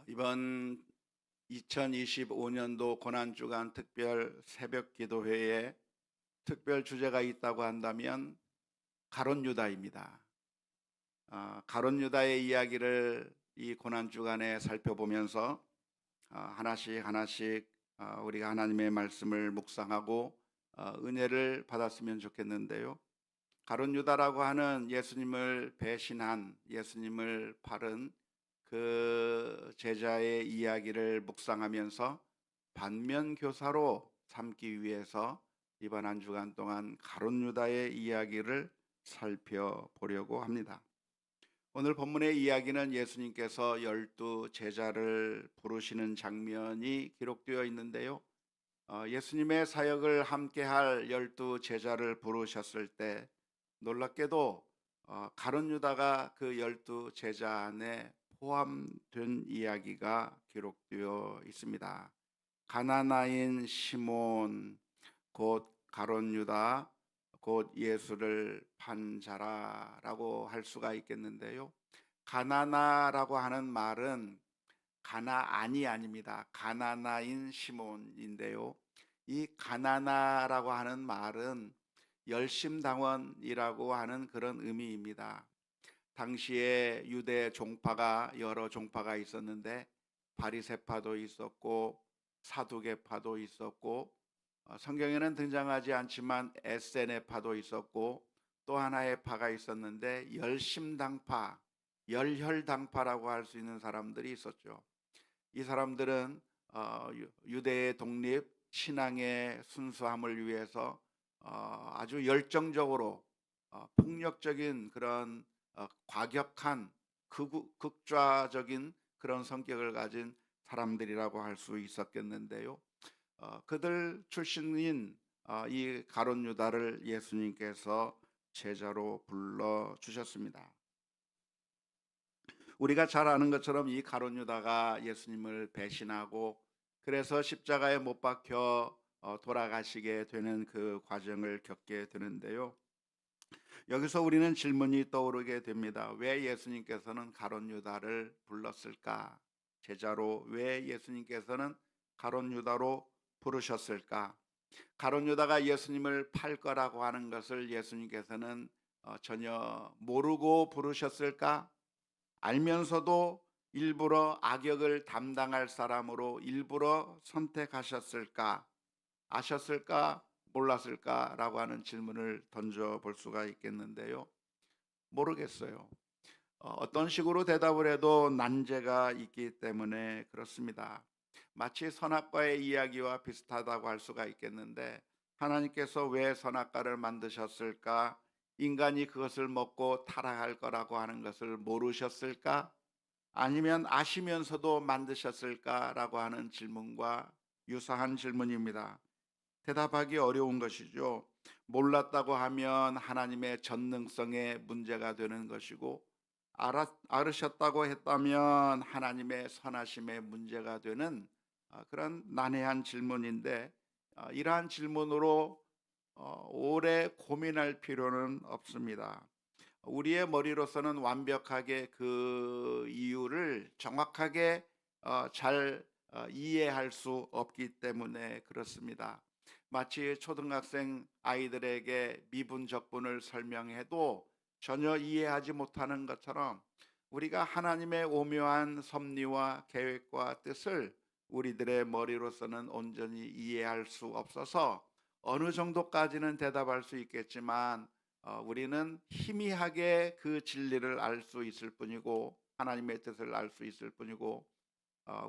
이번 2025년도 고난주간 특별 새벽 기도회에 특별 주제가 있다고 한다면 가룟 유다입니다. 가룟 유다의 이야기를 이 고난주간에 살펴보면서 하나씩 하나씩 우리가 하나님의 말씀을 묵상하고 은혜를 받았으면 좋겠는데요. 가룟 유다라고 하는 예수님을 배신한, 예수님을 팔은 그 제자의 이야기를 묵상하면서 반면 교사로 삼기 위해서 이번 한 주간 동안 가룟 유다의 이야기를 살펴보려고 합니다. 오늘 본문의 이야기는 예수님께서 12 제자를 부르시는 장면이 기록되어 있는데요. 예수님의 사역을 함께할 12 제자를 부르셨을 때 놀랍게도 가룟 유다가 그 12 제자 안에 포함된 이야기가 기록되어 있습니다. 가나나인 시몬 곧 가룟 유다 곧 예수를 판 자라라고 할 수가 있겠는데요. 가나나라고 하는 말은 가나안이 아닙니다. 가나나인 시몬인데요. 이 가나나라고 하는 말은 열심당원이라고 하는 그런 의미입니다. 당시에 유대 종파가 여러 종파가 있었는데 바리새파도 있었고 사두개파도 있었고 성경에는 등장하지 않지만 에세네파도 있었고 또 하나의 파가 있었는데 열심당파, 열혈당파라고 할 수 있는 사람들이 있었죠. 이 사람들은 유대의 독립, 신앙의 순수함을 위해서 아주 열정적으로 폭력적인 그런 과격한 극좌적인 그런 성격을 가진 사람들이라고 할 수 있었겠는데요. 그들 출신인 이 가룟 유다를 예수님께서 제자로 불러 주셨습니다. 우리가 잘 아는 것처럼 이 가룟 유다가 예수님을 배신하고 그래서 십자가에 못 박혀 돌아가시게 되는 그 과정을 겪게 되는데요. 여기서 우리는 질문이 떠오르게 됩니다. 왜 예수님께서는 가룟 유다를 불렀을까? 제자로 왜 예수님께서는 가룟 유다로 부르셨을까? 가룟 유다가 예수님을 팔 거라고 하는 것을 예수님께서는 전혀 모르고 부르셨을까? 알면서도 일부러 악역을 담당할 사람으로 일부러 선택하셨을까? 아셨을까? 몰랐을까라고 하는 질문을 던져볼 수가 있겠는데요. 모르겠어요. 어떤 식으로 대답을 해도 난제가 있기 때문에 그렇습니다. 마치 선악과의 이야기와 비슷하다고 할 수가 있겠는데 하나님께서 왜 선악과를 만드셨을까? 인간이 그것을 먹고 타락할 거라고 하는 것을 모르셨을까? 아니면 아시면서도 만드셨을까라고 하는 질문과 유사한 질문입니다. 대답하기 어려운 것이죠. 몰랐다고 하면 하나님의 전능성에 문제가 되는 것이고 알으셨다고 했다면 하나님의 선하심에 문제가 되는 그런 난해한 질문인데 이러한 질문으로 오래 고민할 필요는 없습니다. 우리의 머리로서는 완벽하게 그 이유를 정확하게 잘 이해할 수 없기 때문에 그렇습니다. 마치 초등학생 아이들에게 미분적분을 설명해도 전혀 이해하지 못하는 것처럼 우리가 하나님의 오묘한 섭리와 계획과 뜻을 우리들의 머리로서는 온전히 이해할 수 없어서 어느 정도까지는 대답할 수 있겠지만 우리는 희미하게 그 진리를 알 수 있을 뿐이고 하나님의 뜻을 알 수 있을 뿐이고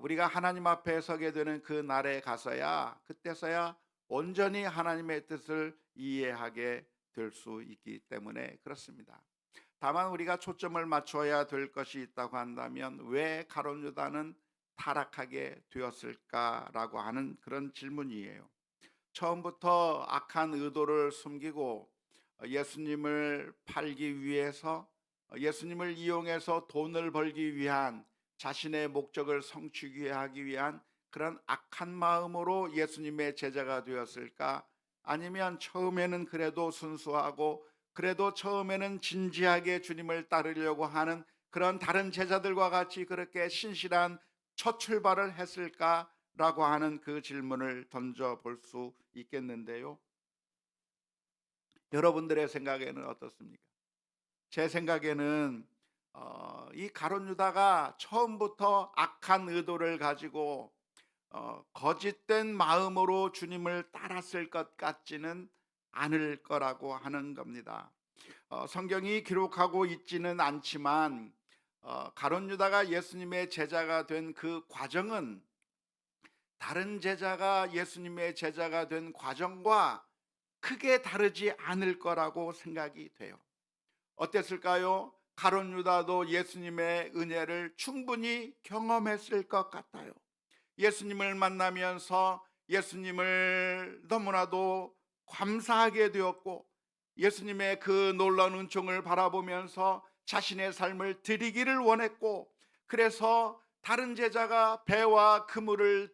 우리가 하나님 앞에 서게 되는 그 날에 가서야 그때서야 온전히 하나님의 뜻을 이해하게 될 수 있기 때문에 그렇습니다. 다만 우리가 초점을 맞춰야 될 것이 있다고 한다면 왜 가룟 유다는 타락하게 되었을까라고 하는 그런 질문이에요. 처음부터 악한 의도를 숨기고 예수님을 팔기 위해서 예수님을 이용해서 돈을 벌기 위한 자신의 목적을 성취하기 하기 위한 그런 악한 마음으로 예수님의 제자가 되었을까? 아니면 처음에는 그래도 순수하고 그래도 처음에는 진지하게 주님을 따르려고 하는 그런 다른 제자들과 같이 그렇게 신실한 첫 출발을 했을까라고 하는 그 질문을 던져볼 수 있겠는데요. 여러분들의 생각에는 어떻습니까? 제 생각에는 이 가룟 유다가 처음부터 악한 의도를 가지고 거짓된 마음으로 주님을 따랐을 것 같지는 않을 거라고 하는 겁니다. 성경이 기록하고 있지는 않지만 가룟 유다가 예수님의 제자가 된 그 과정은 다른 제자가 예수님의 제자가 된 과정과 크게 다르지 않을 거라고 생각이 돼요. 어땠을까요? 가룟 유다도 예수님의 은혜를 충분히 경험했을 것 같아요. 예수님을 만나면서 예수님을 너무나도 감사하게 되었고, 예수님의 그 놀라운 은총을 바라보면서 자신의 삶을 드리기를 원했고, 그래서 다른 제자가 배와 그물을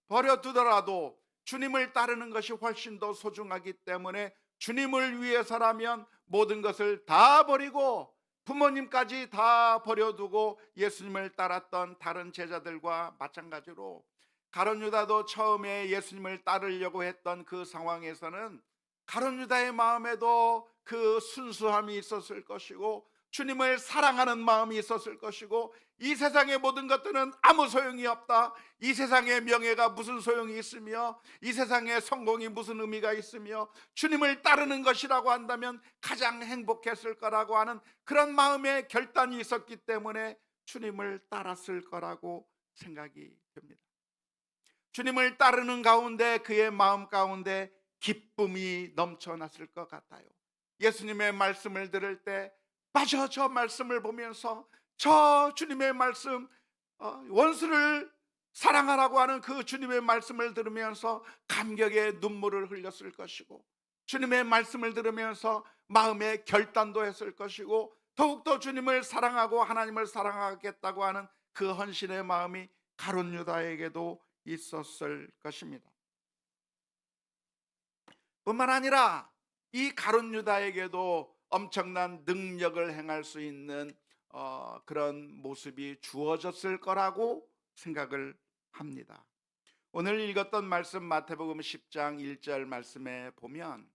버려두더라도 주님을 따르는 것이 훨씬 더 소중하기 때문에 주님을 위해서라면 모든 것을 다 버리고 부모님까지 다 버려두고 예수님을 따랐던 다른 제자들과 마찬가지로 가룟 유다도 처음에 예수님을 따르려고 했던 그 상황에서는 가룟 유다의 마음에도 그 순수함이 있었을 것이고 주님을 사랑하는 마음이 있었을 것이고, 이 세상의 모든 것들은 아무 소용이 없다, 이 세상의 명예가 무슨 소용이 있으며 이 세상의 성공이 무슨 의미가 있으며 주님을 따르는 것이라고 한다면 가장 행복했을 거라고 하는 그런 마음의 결단이 있었기 때문에 주님을 따랐을 거라고 생각이 됩니다. 주님을 따르는 가운데 그의 마음 가운데 기쁨이 넘쳐났을 것 같아요. 예수님의 말씀을 들을 때 마저 저 말씀을 보면서 저 주님의 말씀, 원수를 사랑하라고 하는 그 주님의 말씀을 들으면서 감격의 눈물을 흘렸을 것이고, 주님의 말씀을 들으면서 마음의 결단도 했을 것이고, 더욱더 주님을 사랑하고 하나님을 사랑하겠다고 하는 그 헌신의 마음이 가룟 유다에게도 있었을 것입니다. 뿐만 아니라 이 가룟 유다에게도 엄청난 능력을 행할 수 있는 그런 모습이 주어졌을 거라고 생각을 합니다. 오늘 읽었던 말씀 마태복음 10장 1절 말씀에 보면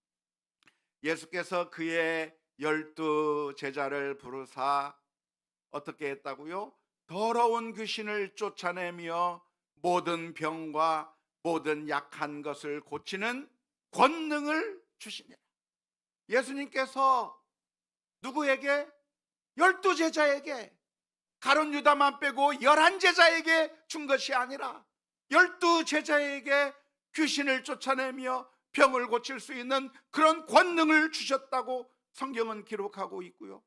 예수께서 그의 12제자를 부르사 어떻게 했다고요? 더러운 귀신을 쫓아내며 모든 병과 모든 약한 것을 고치는 권능을 주시니라. 예수님께서 누구에게? 12제자에게, 가룟 유다만 빼고 11제자에게 준 것이 아니라 12제자에게 귀신을 쫓아내며 병을 고칠 수 있는 그런 권능을 주셨다고 성경은 기록하고 있고요.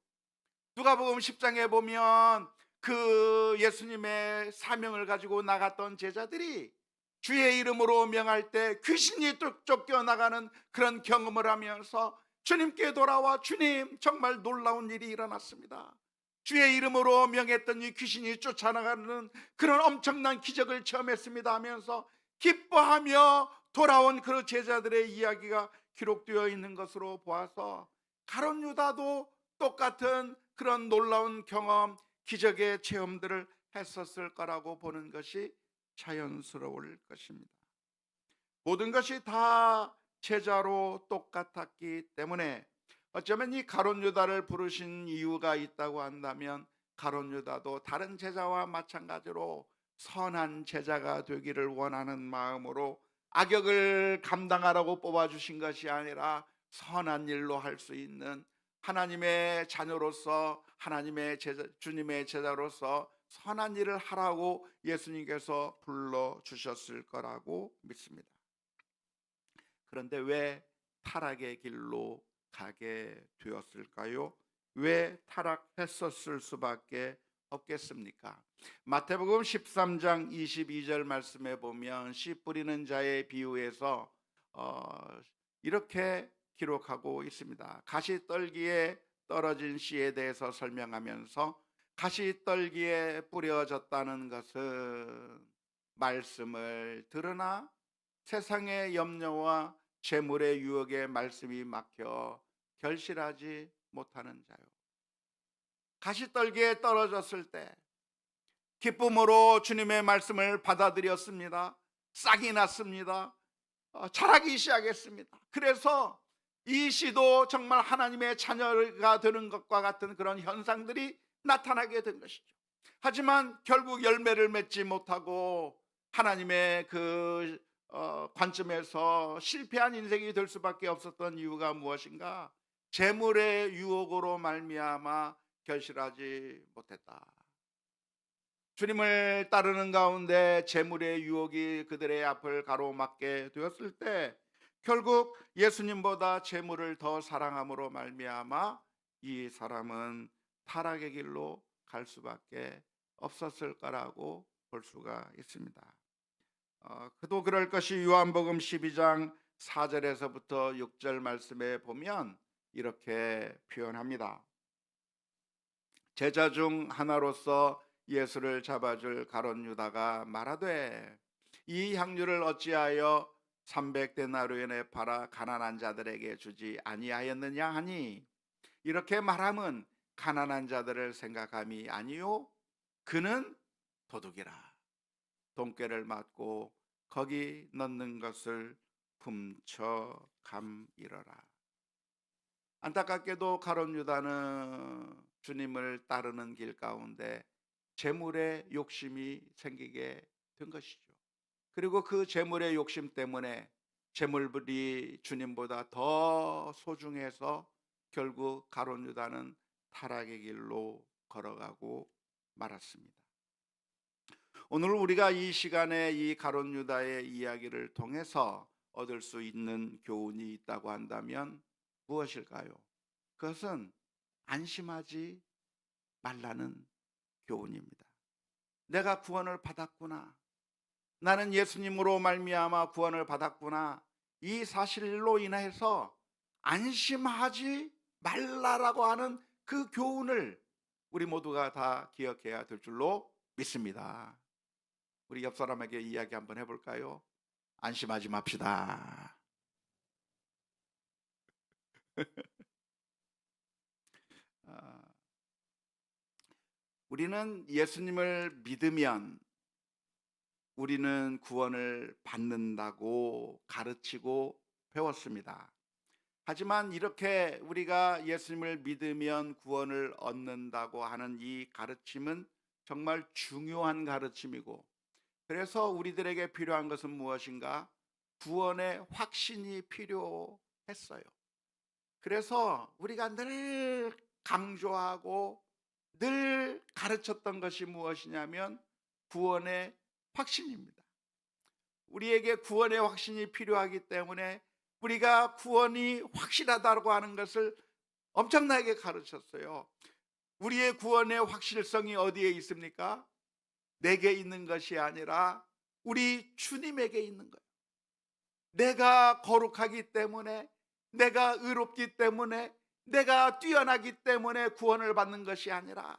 누가복음 10장에 보면 그 예수님의 사명을 가지고 나갔던 제자들이 주의 이름으로 명할 때 귀신이 쫓겨나가는 그런 경험을 하면서 주님께 돌아와 주님 정말 놀라운 일이 일어났습니다, 주의 이름으로 명했던 이 귀신이 쫓아나가는 그런 엄청난 기적을 체험했습니다 하면서 기뻐하며 돌아온 그 제자들의 이야기가 기록되어 있는 것으로 보아서 가룟 유다도 똑같은 그런 놀라운 경험, 기적의 체험들을 했었을 거라고 보는 것이 자연스러울 것입니다. 모든 것이 다 제자로 똑같았기 때문에 어쩌면 이 가룟 유다를 부르신 이유가 있다고 한다면 가룟 유다도 다른 제자와 마찬가지로 선한 제자가 되기를 원하는 마음으로 악역을 감당하라고 뽑아주신 것이 아니라 선한 일로 할 수 있는 하나님의 자녀로서 하나님의 제자, 주님의 제자로서 선한 일을 하라고 예수님께서 불러주셨을 거라고 믿습니다. 그런데 왜 타락의 길로 가게 되었을까요? 왜 타락했었을 수밖에 없겠습니까? 마태복음 13장 22절 말씀에 보면 씨 뿌리는 자의 비유에서 이렇게 기록하고 있습니다. 가시떨기에 떨어진 씨에 대해서 설명하면서 가시떨기에 뿌려졌다는 것은 말씀을 들으나 세상의 염려와 재물의 유혹에 말씀이 막혀 결실하지 못하는 자요. 가시떨기에 떨어졌을 때 기쁨으로 주님의 말씀을 받아들였습니다. 싹이 났습니다. 자라기 시작했습니다. 그래서 이 시도 정말 하나님의 자녀가 되는 것과 같은 그런 현상들이 나타나게 된 것이죠. 하지만 결국 열매를 맺지 못하고 하나님의 그 관점에서 실패한 인생이 될 수밖에 없었던 이유가 무엇인가? 재물의 유혹으로 말미암아 결실하지 못했다. 주님을 따르는 가운데 재물의 유혹이 그들의 앞을 가로막게 되었을 때 결국 예수님보다 재물을 더 사랑함으로 말미암아 이 사람은 타락의 길로 갈 수밖에 없었을 거라고 볼 수가 있습니다. 그도 그럴 것이 요한복음 12장 4절에서부터 6절 말씀에 보면 이렇게 표현합니다. 제자 중 하나로서 예수를 잡아줄 가룟 유다가 말하되 이 향유를 어찌하여 300데나리온에 팔아 가난한 자들에게 주지 아니하였느냐 하니, 이렇게 말함은 가난한 자들을 생각함이 아니요 그는 도둑이라 돈꾀를 맞고 거기 넣는 것을 훔쳐 감이러라. 안타깝게도 가룟 유다는 주님을 따르는 길 가운데 재물의 욕심이 생기게 된 것이죠. 그리고 그 재물의 욕심 때문에 재물이 주님보다 더 소중해서 결국 가룟 유다는 타락의 길로 걸어가고 말았습니다. 오늘 우리가 이 시간에 이 가룟 유다의 이야기를 통해서 얻을 수 있는 교훈이 있다고 한다면 무엇일까요? 그것은 안심하지 말라는 교훈입니다. 내가 구원을 받았구나, 나는 예수님으로 말미암아 구원을 받았구나, 이 사실로 인해서 안심하지 말라라고 하는 그 교훈을 우리 모두가 다 기억해야 될 줄로 믿습니다. 우리 옆 사람에게 이야기 한번 해볼까요? 안심하지 맙시다. 우리는 예수님을 믿으면 우리는 구원을 받는다고 가르치고 배웠습니다. 하지만 이렇게 우리가 예수님을 믿으면 구원을 얻는다고 하는 이 가르침은 정말 중요한 가르침이고, 그래서 우리들에게 필요한 것은 무엇인가? 구원의 확신이 필요했어요. 그래서 우리가 늘 강조하고 늘 가르쳤던 것이 무엇이냐면 구원의 확신입니다. 우리에게 구원의 확신이 필요하기 때문에 우리가 구원이 확실하다고 하는 것을 엄청나게 가르쳤어요. 우리의 구원의 확실성이 어디에 있습니까? 내게 있는 것이 아니라 우리 주님에게 있는 거예요. 내가 거룩하기 때문에, 내가 의롭기 때문에, 내가 뛰어나기 때문에 구원을 받는 것이 아니라,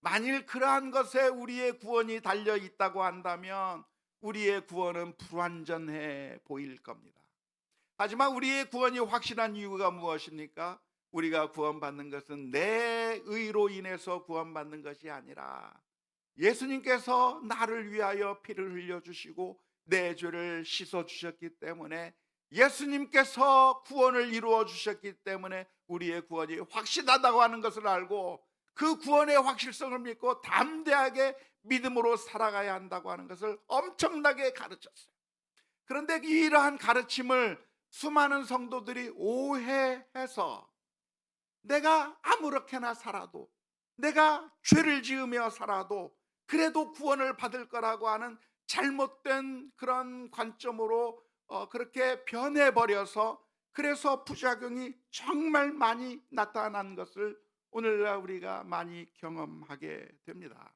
만일 그러한 것에 우리의 구원이 달려 있다고 한다면 우리의 구원은 불완전해 보일 겁니다. 하지만 우리의 구원이 확실한 이유가 무엇입니까? 우리가 구원받는 것은 내 의로 인해서 구원받는 것이 아니라 예수님께서 나를 위하여 피를 흘려주시고 내 죄를 씻어주셨기 때문에, 예수님께서 구원을 이루어 주셨기 때문에 우리의 구원이 확실하다고 하는 것을 알고 그 구원의 확실성을 믿고 담대하게 믿음으로 살아가야 한다고 하는 것을 엄청나게 가르쳤어요. 그런데 이러한 가르침을 수많은 성도들이 오해해서 내가 아무렇게나 살아도, 내가 죄를 지으며 살아도 그래도 구원을 받을 거라고 하는 잘못된 그런 관점으로 그렇게 변해버려서, 그래서 부작용이 정말 많이 나타난 것을 오늘날 우리가 많이 경험하게 됩니다.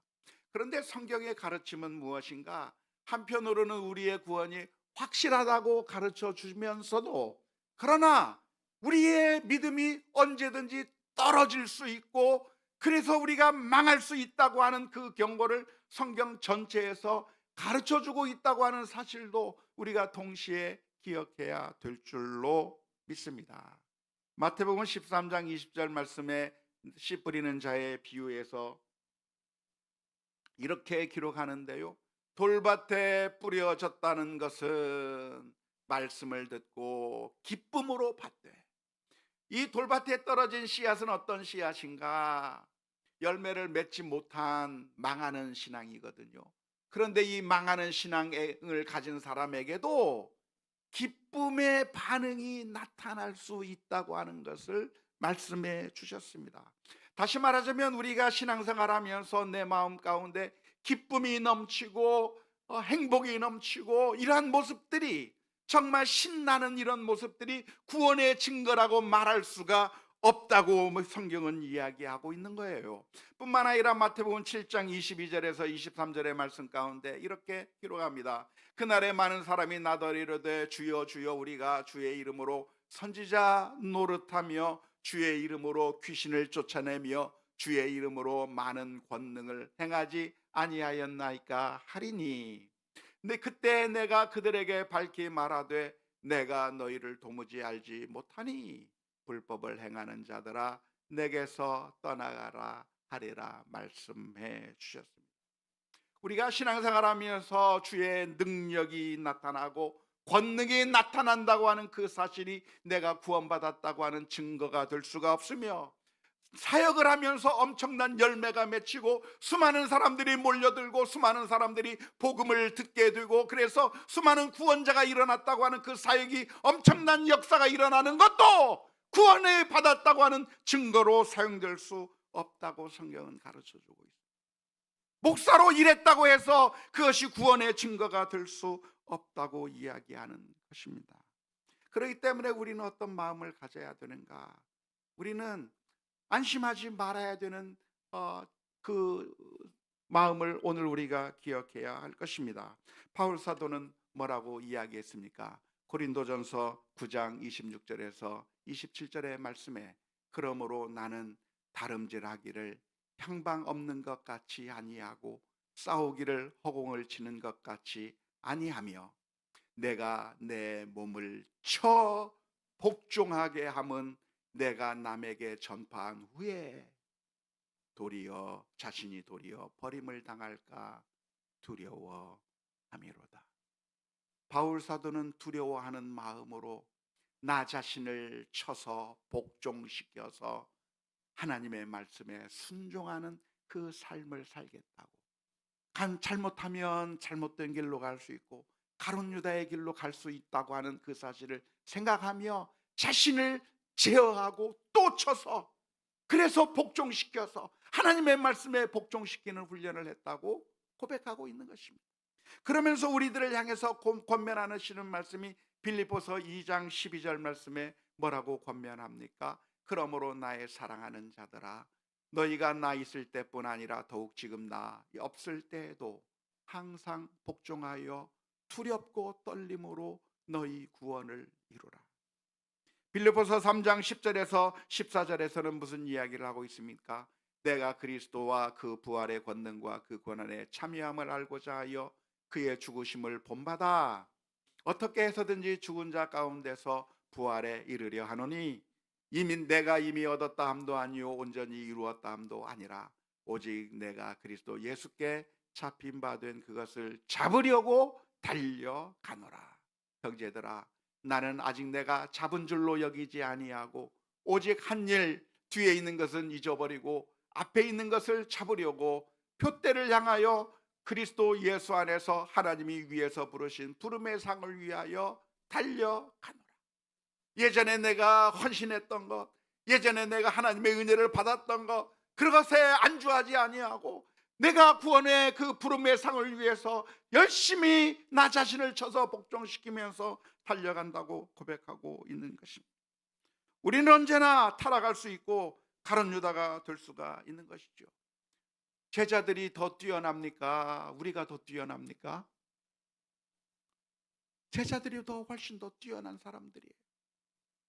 그런데 성경의 가르침은 무엇인가? 한편으로는 우리의 구원이 확실하다고 가르쳐 주면서도, 그러나 우리의 믿음이 언제든지 떨어질 수 있고 그래서 우리가 망할 수 있다고 하는 그 경고를 성경 전체에서 가르쳐 주고 있다고 하는 사실도 우리가 동시에 기억해야 될 줄로 믿습니다. 마태복음 13장 20절 말씀에 씨 뿌리는 자의 비유에서 이렇게 기록하는데요. 돌밭에 뿌려졌다는 것은 말씀을 듣고 기쁨으로 받되, 이 돌밭에 떨어진 씨앗은 어떤 씨앗인가? 열매를 맺지 못한 망하는 신앙이거든요. 그런데 이 망하는 신앙을 가진 사람에게도 기쁨의 반응이 나타날 수 있다고 하는 것을 말씀해 주셨습니다. 다시 말하자면 우리가 신앙생활하면서 내 마음 가운데 기쁨이 넘치고 행복이 넘치고 이러한 모습들이, 정말 신나는 이런 모습들이 구원의 증거라고 말할 수가 없다고 성경은 이야기하고 있는 거예요. 뿐만 아니라 마태복음 7장 22절에서 23절의 말씀 가운데 이렇게 기록합니다. 그날에 많은 사람이 나더러 주여 주여 우리가 주의 이름으로 선지자 노릇하며 주의 이름으로 귀신을 쫓아내며 주의 이름으로 많은 권능을 행하지 아니하였나이까 하리니. 근데 그때 내가 그들에게 밝히 말하되 내가 너희를 도무지 알지 못하니 불법을 행하는 자들아 내게서 떠나가라 하리라 말씀해 주셨습니다. 우리가 신앙생활하면서 주의 능력이 나타나고 권능이 나타난다고 하는 그 사실이 내가 구원받았다고 하는 증거가 될 수가 없으며, 사역을 하면서 엄청난 열매가 맺히고 수많은 사람들이 몰려들고 수많은 사람들이 복음을 듣게 되고 그래서 수많은 구원자가 일어났다고 하는 그 사역이, 엄청난 역사가 일어나는 것도 구원을 받았다고 하는 증거로 사용될 수 없다고 성경은 가르쳐주고 있습니다. 목사로 일했다고 해서 그것이 구원의 증거가 될 수 없다고 이야기하는 것입니다. 그렇기 때문에 우리는 어떤 마음을 가져야 되는가? 우리는 안심하지 말아야 되는 그 마음을 오늘 우리가 기억해야 할 것입니다. 바울 사도는 뭐라고 이야기했습니까? 고린도전서 9장 26절에서 27절의 말씀에 그러므로 나는 다름질하기를 향방 없는 것 같이 아니하고 싸우기를 허공을 치는 것 같이 아니하며 내가 내 몸을 쳐 복종하게 함은 내가 남에게 전파한 후에 도리어 자신이 도리어 버림을 당할까 두려워함이로다. 바울 사도는 두려워하는 마음으로 나 자신을 쳐서 복종시켜서 하나님의 말씀에 순종하는 그 삶을 살겠다고, 잘못하면 잘못된 길로 갈 수 있고 가룟 유다의 길로 갈 수 있다고 하는 그 사실을 생각하며 자신을 제어하고 또 쳐서, 그래서 복종시켜서 하나님의 말씀에 복종시키는 훈련을 했다고 고백하고 있는 것입니다. 그러면서 우리들을 향해서 권면하시는 말씀이 빌립보서 2장 12절 말씀에 뭐라고 권면합니까? 그러므로 나의 사랑하는 자들아 너희가 나 있을 때뿐 아니라 더욱 지금 나 없을 때에도 항상 복종하여 두렵고 떨림으로 너희 구원을 이루라. 빌립보서 3장 10절에서 14절에서는 무슨 이야기를 하고 있습니까? 내가 그리스도와 그 부활의 권능과 그 권한에 참여함을 알고자 하여 그의 죽으심을 본받아 어떻게 해서든지 죽은 자 가운데서 부활에 이르려 하노니 내가 이미 얻었다 함도 아니요 온전히 이루었다 함도 아니라 오직 내가 그리스도 예수께 잡힌 바 된 그것을 잡으려고 달려가노라. 형제들아 나는 아직 내가 잡은 줄로 여기지 아니하고 오직 한 일 뒤에 있는 것은 잊어버리고 앞에 있는 것을 잡으려고 표대를 향하여 그리스도 예수 안에서 하나님이 위에서 부르신 부름의 상을 위하여 달려가노라. 예전에 내가 헌신했던 것, 예전에 내가 하나님의 은혜를 받았던 것, 그것에 안주하지 아니하고 내가 구원의 그 부름의 상을 위해서 열심히 나 자신을 쳐서 복종시키면서 달려간다고 고백하고 있는 것입니다. 우리는 언제나 타락할 수 있고 가룟 유다가 될 수가 있는 것이죠. 제자들이 더 뛰어납니까? 우리가 더 뛰어납니까? 제자들이 더 훨씬 더 뛰어난 사람들이에요.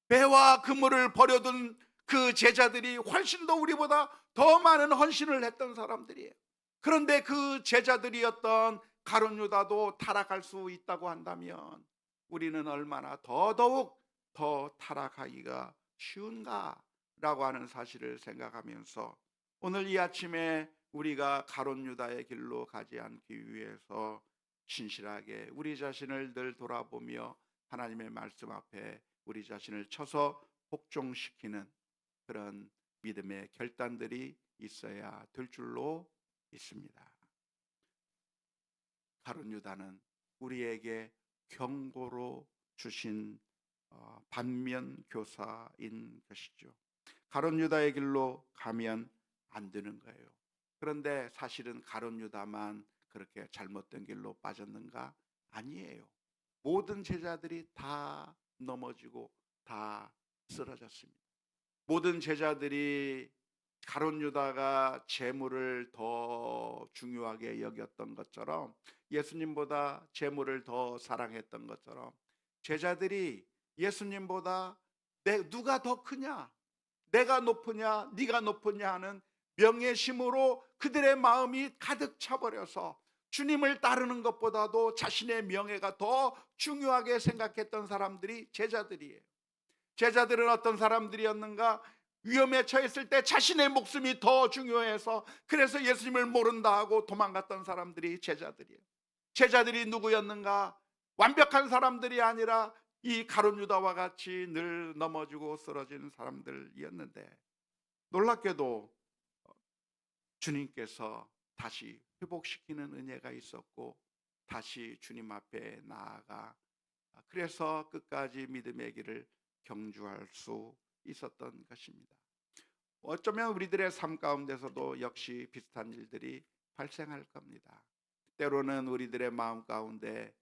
배와 그물을 버려둔 그 제자들이 훨씬 더 우리보다 더 많은 헌신을 했던 사람들이에요. 그런데 그 제자들이었던 가룟 유다도 타락할 수 있다고 한다면 우리는 얼마나 더더욱 더 타락하기가 쉬운가라고 하는 사실을 생각하면서 오늘 이 아침에 우리가 가룟 유다의 길로 가지 않기 위해서 신실하게 우리 자신을 늘 돌아보며 하나님의 말씀 앞에 우리 자신을 쳐서 복종시키는 그런 믿음의 결단들이 있어야 될 줄로 있습니다. 가룟 유다는 우리에게 경고로 주신 반면 교사인 것이죠. 가룟 유다의 길로 가면 안 되는 거예요. 그런데 사실은 가룟 유다만 그렇게 잘못된 길로 빠졌는가? 아니에요. 모든 제자들이 다 넘어지고 다 쓰러졌습니다. 모든 제자들이 가룟 유다가 재물을 더 중요하게 여겼던 것처럼, 예수님보다 재물을 더 사랑했던 것처럼, 제자들이 예수님보다 누가 더 크냐, 내가 높으냐 네가 높으냐 하는 명예심으로 그들의 마음이 가득 차버려서 주님을 따르는 것보다도 자신의 명예가 더 중요하게 생각했던 사람들이 제자들이에요. 제자들은 어떤 사람들이었는가? 위험에 처했을 때 자신의 목숨이 더 중요해서 그래서 예수님을 모른다 하고 도망갔던 사람들이 제자들이에요. 제자들이 누구였는가? 완벽한 사람들이 아니라 이 가룟 유다와 같이 늘 넘어지고 쓰러지는 사람들이었는데, 놀랍게도 주님께서 다시 회복시키는 은혜가 있었고 다시 주님 앞에 나아가 그래서 끝까지 믿음의 길을 경주할 수 있었던 것입니다. 어쩌면 우리들의 삶 가운데서도 역시 비슷한 일들이 발생할 겁니다. 때로는 우리들의 마음 가운데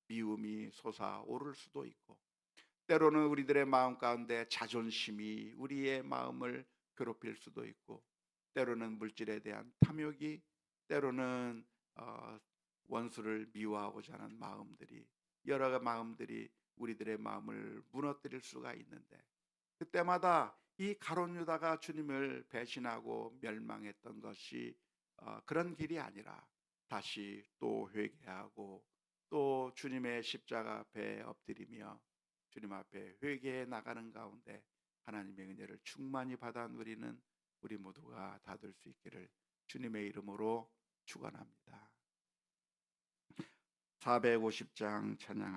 미움이 솟아오를 수도 있고, 때로는 우리들의 마음 가운데 자존심이 우리의 마음을 괴롭힐 수도 있고, 때로는 물질에 대한 탐욕이, 때로는 원수를 미워하고자 하는 마음들이, 여러 마음들이 우리들의 마음을 무너뜨릴 수가 있는데, 그때마다 이 가룟 유다가 주님을 배신하고 멸망했던 것이 그런 길이 아니라 다시 또 회개하고 또 주님의 십자가 앞에 엎드리며 주님 앞에 회개해 나가는 가운데 하나님의 은혜를 충만히 받아 누리는 우리 모두가 다 될 수 있기를 주님의 이름으로 축원합니다. 450장 찬양하십니다.